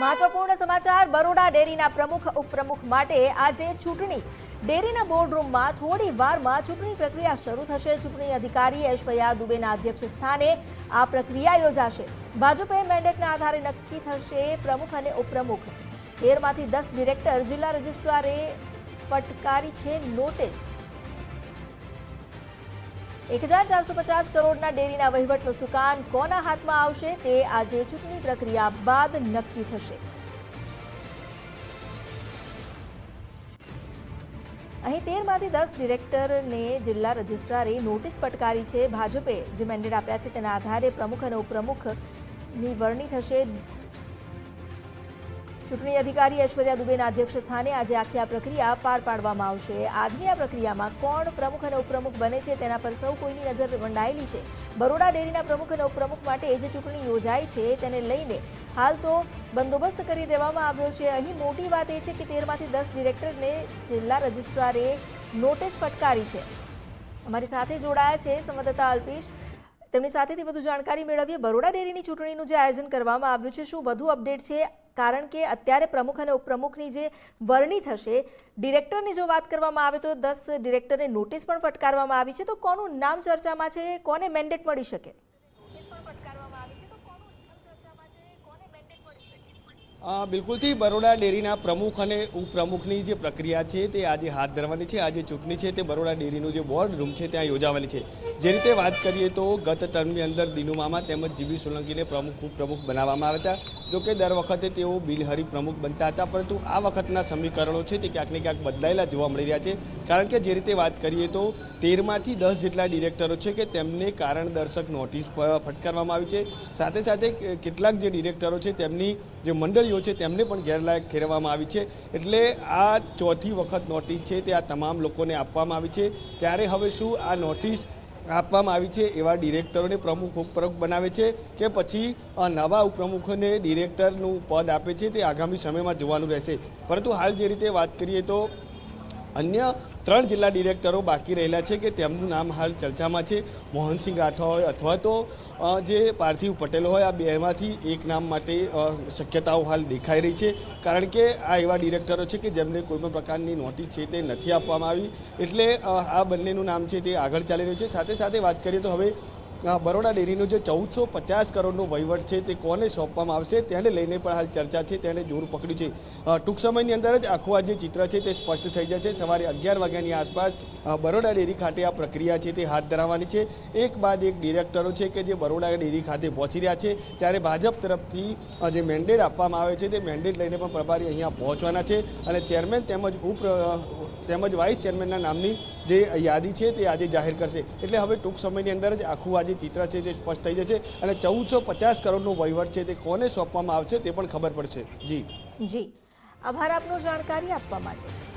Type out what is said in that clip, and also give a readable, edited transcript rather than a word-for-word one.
મહત્વપૂર્ણ સમાચાર બરોડા ડેરીના પ્રમુખ ઉપપ્રમુખ માટે આજે ચૂંટણી ડેરીના બોર્ડરૂમમાં થોડી વારમાં ચૂંટણી પ્રક્રિયા શરૂ થશે। ચૂંટણી અધિકારી ઐશ્વર્યા દુબેના અધ્યક્ષ સ્થાને આ પ્રક્રિયા યોજાશે। ભાજપે મેન્ડેટના આધારે નક્કી થશે પ્રમુખ અને ઉપપ્રમુખ। 13માંથી 10 ડિરેક્ટર જિલ્લા રજિસ્ટ્રારે ફટકારી છે નોટિસ। 1450 કરોડના ડેરીના વહીવટનું સુકાન કોના હાથમાં આવશે તે આજે ચૂંટણી પ્રક્રિયા બાદ નક્કી થશે। અહીં 13માંથી 10 ડિરેક્ટરને જિલ્લા રજિસ્ટ્રારે નોટિસ ફટકારી છે। ભાજપે જે મેન્ડેટ આપ્યા છે તેના આધારે પ્રમુખ અને ઉપપ્રમુખની વરણી થશે। ચૂંટણી અધિકારી ઐશ્વર્યા દુબેના અધ્યક્ષ સ્થાને આજે આખી આ પ્રક્રિયા પાર પાડવામાં આવશે। આજની આ પ્રક્રિયામાં કોણ પ્રમુખ અને ઉપપ્રમુખ બને છે તેના પર સૌ કોઈની નજર મંડાયેલી છે। બરોડા ડેરીના પ્રમુખ અને ઉપપ્રમુખ માટે જે ચૂંટણી યોજાઈ છે તેને લઈને હાલ તો બંદોબસ્ત કરી દેવામાં આવ્યો છે। અહીં મોટી વાત એ છે કે 13માંથી 10 ડિરેક્ટરને જિલ્લા રજિસ્ટ્રારે નોટિસ ફટકારી છે। અમારી સાથે જોડાયા છે સંવાદદાતા અલ્પેશ, તેમની સાથેથી વધુ જાણકારી મેળવીએ। બરોડા ડેરીની ચૂંટણીનું જે આયોજન કરવામાં આવ્યું છે શું વધુ અપડેટ છે? કારણ કે અત્યારે પ્રમુખ અને ઉપપ્રમુખની જે વરણી થશે, ડિરેક્ટરની જો વાત કરવામાં આવે તો 10 ડિરેક્ટરને નોટિસ પણ ફટકારવામાં આવી છે, તો કોનું નામ ચર્ચામાં છે? કોને મેન્ડેટ મળી શકે? બિલકુલથી બરોડા ડેરીના પ્રમુખ અને ઉપપ્રમુખની જે પ્રક્રિયા છે તે આજે હાથ ધરવાની છે। આજે ચૂંટણી છે તે બરોડા ડેરીનું જે બોર્ડ રૂમ છે ત્યાં યોજાવાની છે। જે રીતે વાત કરીએ તો ગત ટર્મની અંદર દિનુ મામા તેમજ જીબી સોલંકીને પ્રમુખ ઉપપ્રમુખ બનાવવામાં આવ્યા હતા। જોકે દર વખતે તેઓ બિનહરીફ પ્રમુખ બનતા હતા, પરંતુ આ વખતના સમીકરણો છે તે ક્યાંક ને ક્યાંક બદલાયેલા જોવા મળી રહ્યા છે। કારણ કે જે રીતે વાત કરીએ તો 13માંથી 10 જેટલા ડિરેક્ટરો છે કે તેમને કારણ દર્શક નોટિસ ફટકારવામાં આવી છે। સાથે સાથે કેટલાક જે ડિરેક્ટરો છે તેમની જે મંડળીઓ છે તેમને પણ ગેરલાયક ઠેરવવામાં આવી છે। એટલે આ ચોથી વખત નોટિસ છે તે આ તમામ લોકોને આપવામાં આવી છે। ત્યારે હવે શું આ નોટિસ આપવામાં આવી છે એવા ડિરેક્ટરોને પ્રમુખ ઉપપ્રમુખ બનાવે છે કે પછી નવા ઉપપ્રમુખોને ડિરેક્ટરનું પદ આપે છે તે આગામી સમયમાં જોવાનું રહેશે। પરંતુ હાલ જે રીતે વાત કરીએ તો અન્ય 3 જિલ્લા ડિરેક્ટરો બાકી રહેલા છે કે તેમનું નામ હાલ ચર્ચામાં છે। મોહનસિંહ રાઠવા હોય અથવા તો જે પાર્થિવ પટેલ હોય, આ બેમાંથી એક નામ માટે શક્યતાઓ હાલ દેખાઈ રહી છે। કારણ કે આ એવા ડિરેક્ટરો છે કે જેમને કોઈપણ પ્રકારની નોટિસ છે તે નથી આપવામાં આવી, એટલે આ બંનેનું નામ છે તે આગળ ચાલી રહ્યું છે। સાથે સાથે વાત કરીએ તો હવે બરોડા ડેરીનો જે 1450 કરોડનો વહીવટ છે તે કોને સોંપવામાં આવશે તેને લઈને પણ હાલ ચર્ચા છે તેને જોર પકડ્યું છે। ટૂંક સમયની અંદર જ આખું આ જે ચિત્ર છે તે સ્પષ્ટ થઈ જશે। સવારે 11 વાગ્યાની આસપાસ બરોડા ડેરી ખાતે આ પ્રક્રિયા છે તે હાથ ધરવાની છે। એક બાદ એક ડિરેક્ટરો છે કે જે બરોડા ડેરી ખાતે પહોંચી રહ્યા છે, ત્યારે ભાજપ તરફથી જે મેન્ડેટ આપવામાં આવે છે તે મેન્ડેટ લઈને પણ પ્રભારી અહીંયા પહોંચવાના છે અને ચેરમેન તેમજ વાઇસ ચેરમેનના નામની જે યાદી છે તે આજે જાહેર કરશે। એટલે હવે ટૂંક સમયની અંદર જ આખું આ જે ચિત્ર છે તે સ્પષ્ટ થઈ જશે અને 1450 કરોડનો વહીવટ છે તે કોને સોંપવામાં આવશે તે પણ ખબર પડશે। જી આભાર આપનો જાણકારી આપવા માટે।